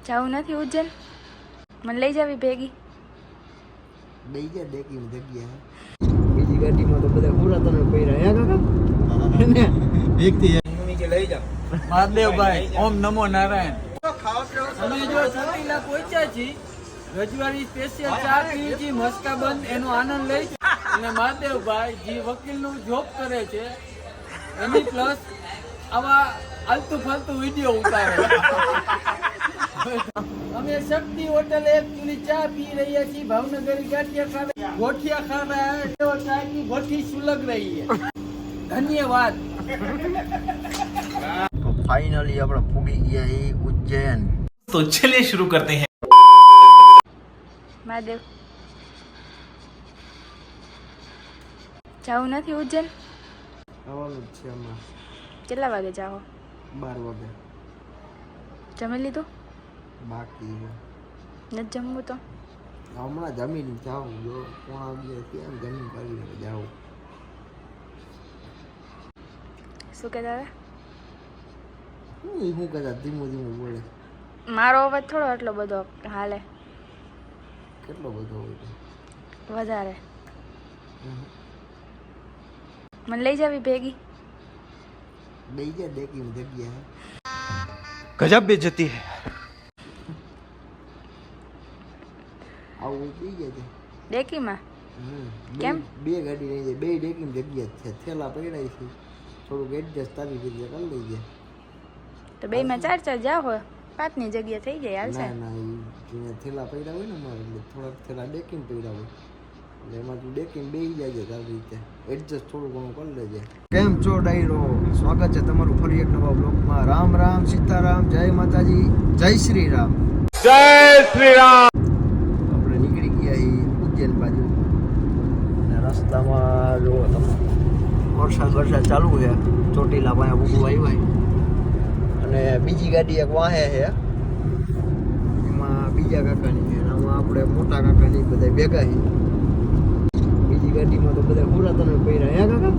જાવું નથી ઉજ્જૈન? મને લઈ જાવી ભેગી? લઈ જા દેખી જગ્યા બીજી ગાડીમાં તો બધા પૂરા તમે પહેર્યા હે કાકા ને વ્યક્તિ મમ્મી કે લઈ જા મહાદેવભાઈ ઓમ નમો નારાયણ. અમે જો ચોટીલા પહોંચ્યા છીએ, રજવાડી સ્પેશિયલ ચા પીવી છીએ મસ્કા બંધ, એનો આનંદ લઈ અને મહાદેવભાઈ જે વકીલનું જોબ કરે છે એની પ્લસ આવા આલતું ફાલતું વિડીયો ઉતારે. અમે શક્તિ હોટલ એક ચૂલી ચા પી રહ્યા છીએ, ભાવનગર ગોઠિયા ખા રહ્યા है, चाय की गोठी सुलग रही है. धन्यवाद. તો ફાઇનલી આપણે પૂગી ગયા એ ઉજ્જૈન. तो चलिए शुरू करते हैं. મહાદેવ, જાવું નથી ઉજ્જૈન? આવવાનું જ છે હમણાં કેટલા વાગે જાઓ? 12 વાગે. જમી લીધું? બાકી નથી જમવું તો? હમણાં જમીન જાઉં જો 11:30 કેમ જમીન કરીને જાઉં. શું કહેતા હતા? હું કદાચ ધીમું ધીમું બોલે. મારો અવાજ થોડો એટલો બધો હાલે? કેટલો બધો હોય છે? વધારે. મને લઈ જાવી ભેગી? લઈ જા દેખી જગ્યા गजब बेइज्जती है. આવું થઈ ગયા છે ડેકીમાં? બે- કેમ? બે ગાડી લઈ જાય, બે ડેકીમ જગ્યા જ છે. થેલા પકડાય છે, થોડુંક એડજસ્ટ આવી રીતે કરી લઈએ. તો બેયમાં 4-4 જાઓ, 5ની જગ્યા થઈ જાય, હાલશે? ના ના એ જે થેલા પડ્યા હોય ને અમારે એટલે થોડાક થેલા ડેકીમ પડ્યા હોય એટલે એમાં તું ડેકીમ બેસી જાય આવી રીતે એડજસ્ટ થોડું ઘણું કરી લેજે. કેમ છો ડાયરો? સ્વાગત છે તમારું ફરી એક નવા બ્લોગમાં. રામ રામ, સીતારામ, જય માતાજી, જય શ્રી રામ. जय श्री राम. આપણે નીકળી ગયા એ ઉજ્જૈન બાજુ અને રસ્તામાં જો તમે વરસાદ ચાલુ છે. ચોટીલા પાસે ઊભું આવ્યા અને બીજી ગાડી એક વાહે છે, એમાં બીજા કાકાની છે અને આમાં આપણે મોટા કાકાની બધા ભેગા છે. બીજી ગાડીમાં તો બધા પૂરા તમે પહેર્યા હે કાકા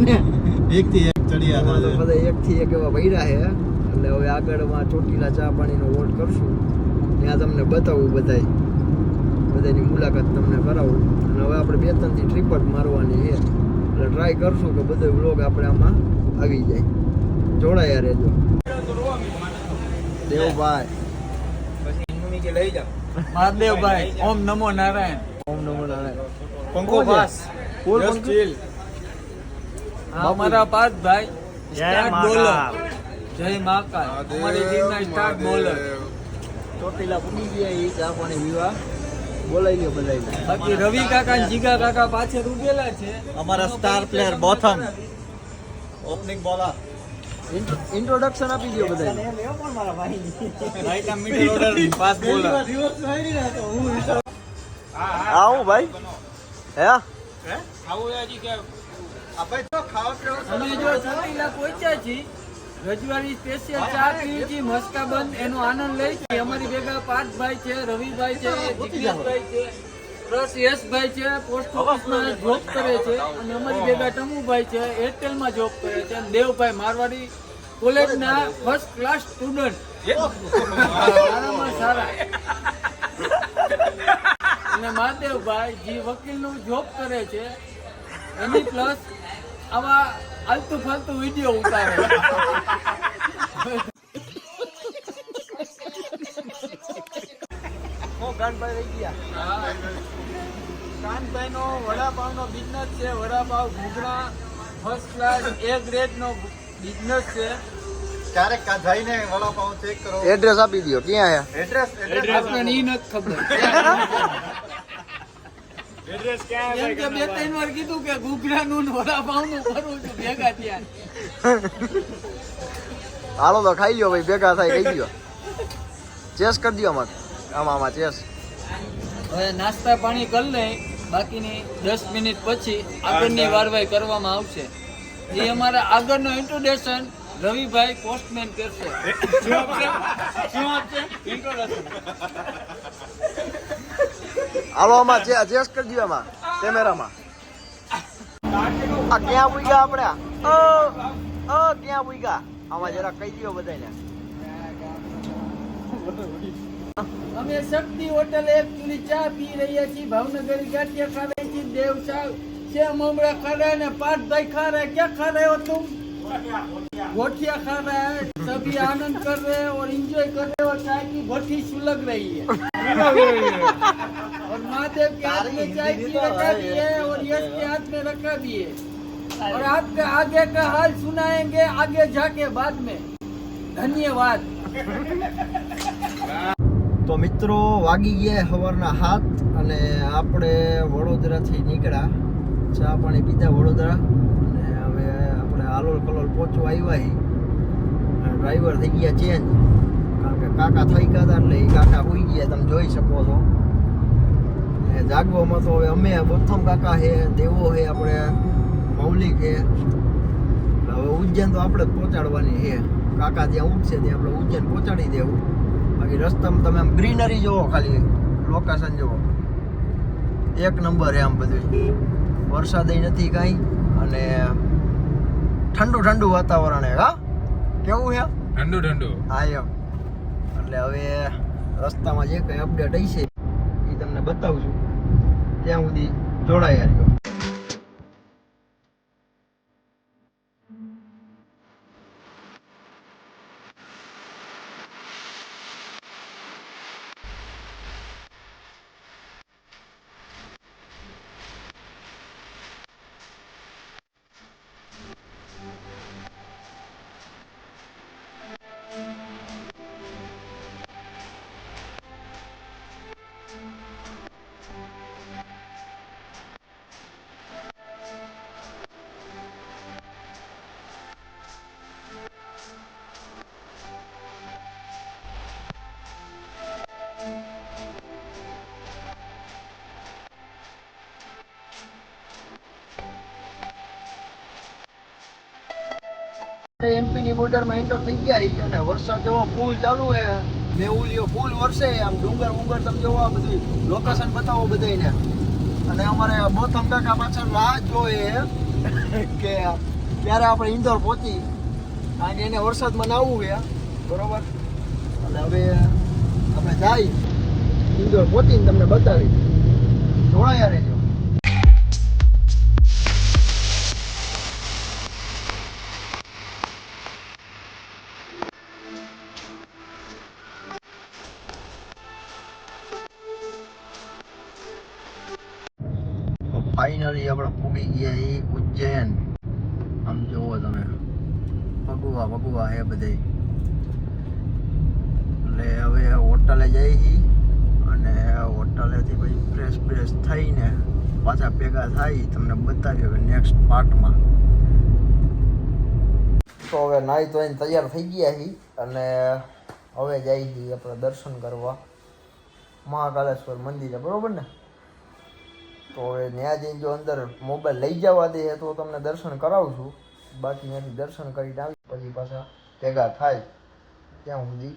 ને એકથી એક ચડિયા તો બધા એકથી એક એવા ભર્યા છે. એટલે હવે આગળમાં ચોટીલા ચા પાણીનો વોટ કરશું, ત્યાં તમને બતાવું બધાની મુલાકાત તમને કરાવું. અને હવે આપણે 2-3 ટ્રીપ જ મારવાની છે એટલે ટ્રાય કરશું કે બધો વ્લોગ આપણે આમાં આવી જાય. જોડાયા રહેજો. દેવભાઈ મમ્મી કે લઈ જા. મહાદેવભાઈ ઓમ નમો નારાયણ. ઓમ નમો નારાયણ. પંખો પાસ. બોલ Just પંખો. chill. અમારા પાર્થભાઈ સ્ટાર્ટ બોલર. જય મહાકાલ. અમારી ટીમના સ્ટાર્ટ બોલર. ચોટીલા પૂરી ગયા એ ચા પાણી પીવા બોલાવી લ્યો બધાને. બાકી રવિ કાકા અને જીગા કાકા પાછળ ઉભેલા છે. हमारा star player Botham opening bowler. Introduction આપી દો બધાને. Right arm middle order fast bowler. આવું ભાઈ હે અમે જો ચોટીલા પહોંચ્યા છીએ, રજવાડી સ્પેશિયલ ચા પીવી છીએ મસ્કા બંધ, એનો આનંદ લઈ છીએ. અમારી ભેગા પાર્થભાઈ છે, રવિભાઈ છે, જિગ્નેશભાઈ છે, પ્લસ યશભાઈ છે, પોસ્ટ ઓફિસમાં જોબ કરે છે, અને અમારી ભેગા ટમુભાઈ છે, એરટેલમાં જોબ કરે છે, અને દેવભાઈ મારવાડી કોલેજના ફર્સ્ટ ક્લાસ સ્ટુડન્ટ, સારામાં સારા. અને મહાદેવભાઈ જે વકીલનું જોબ કરે છે એની પ્લસ આવા આલતું ફાલતું વિડીયો ઉતારે. કાનભાઈ નો વડાપાવ નો બિઝનેસ છે. વડાપાવ ઘૂઘરા ફર્સ્ટ ક્લાસ A ગ્રેડ નો બિઝનેસ છે. ક્યારેક જઈને વડાપાવ ચેક કરો. એડ્રેસ આપી દો ક્યાં છે. એડ્રેસ આપણને ઈ નથી ખબર. કેમ કે 2-3 વાર કીધું કે ઘૂઘરાનું ને વડાપાવનું કરું છું ભેગા ત્યાં. હાલો તો ખાઈ લ્યો ભાઈ, ભેગા થાય ખાઈ લ્યો. ચેસ કરી દો આમાં ચેસ. હવે નાસ્તા પાણી કરી લઈ, બાકીની 10 મિનિટ પછી આગળની વારવાઈ કરવામાં આવશે. એ અમારા આગળનો ઇન્ટ્રોડક્શન રવિભાઈ પોસ્ટમેન કરશે. હાલો આમાં ચેસ કરી દો આમાં કેમેરામાં. આ ક્યાં પૂગ્યા આપણે? ક્યાં પૂગ્યા? આમાં જરા કહી દો બધાને. અમે શક્તિ હોટલ એક ચૂલી ચા પી રહ્યા છીએ, ભાવનગર ગાંઠિયા ખા રહી છીએ, દેવ સાવ છે મમરા खा रहा है ना, पाठभाई खा रहा है, क्या खा रहे हो तुम? गोठिया खा रहा है। सभी आनंद कर रहे हैं और एंजॉय कर रहे हैं और चाय की भट्टी सुलग रही है और महादेव के हाथ में चाय की रखा भी है और यश के हाथ में रखा भी है और आपके आगे का हाल सुनाएंगे आगे जाके बाद में। धन्यवाद। તો મિત્રો વાગી ગયા સવારના 7 અને આપણે વડોદરાથી નીકળ્યા, ચા પાણી પીધા વડોદરા અને હવે આપણે હાલોલ કલોલ પહોંચવા આવ્યા છીએ. ડ્રાઈવર થઈ ગયા ચેન્જ, કારણ કે કાકા થઈ ગયા હતા એટલે એ કાકા હોઈ ગયા, તમે જોઈ શકો છો. અને જાગવામાં તો હવે અમે પ્રથમ કાકા છે, દેવો છે, આપણે મૌલિક છે. હવે ઉજ્જૈન તો આપણે જ પહોંચાડવાની છે. કાકા જ્યાં ઉઠશે ત્યાં આપણે ઉજ્જૈન પહોંચાડી દેવું. બાકી રસ્તામાં તમે આમ ગ્રીનરી જોવો, ખાલી લોકેશન જોવો, એક નંબર છે આમ બધું. વરસાદ નથી કાંઈ અને ઠંડુ ઠંડુ વાતાવરણ છે. હા કેવું છે? ઠંડુ ઠંડુ. હા એમ. એટલે હવે રસ્તામાં જે કંઈ અપડેટ હશે એ તમને બતાવું છું. ત્યાં સુધી જોડાયા રહ્યો. એમપી ની બોર્ડરમાં એન્ટર થઈ ગયા છીએ અને વરસાદ જેવો ફૂલ ચાલુ છે. મેહુલિયો ફૂલ વરસે, આમ ડુંગર ઉંગર તમે જોવો, આ બધું લોકેશન બતાવો બધાને. અને અમારે બોથમ કાકા પાછળ રાહ જોઈએ કે ક્યારે આપણે ઇન્દોર પહોંચી, કારણ કે એને વરસાદમાં નાવવું છે બરોબર. અને હવે આપણે જાય ઇન્દોર પહોંચીને તમને બતાવી. જોડાયા રહેજો. ફાઇનલી આપણે પૂગી ગયા એ ઉજ્જૈન. આમ જોવો તમે, ભગવા ભગવા હે બધે. એટલે હવે હોટલે જઈ છીએ અને હોટલેથી પછી ફ્રેશ થઈને પાછા ભેગા થાય તમને બતાવ્યો કે નેક્સ્ટ પાર્ટમાં. તો હવે નાહી ધોઈને તૈયાર થઈ ગયા છીએ અને હવે જઈ છીએ આપણે દર્શન કરવા મહાકાલેશ્વર મંદિરે, બરોબર ને? તો હવે ત્યાં જઈને જો અંદર મોબાઈલ લઈ જવા દે તો તમને દર્શન કરાવું છું. બાકી ત્યાંથી દર્શન કરીને આવી પછી પાછા ભેગા થાય ત્યાં સુધી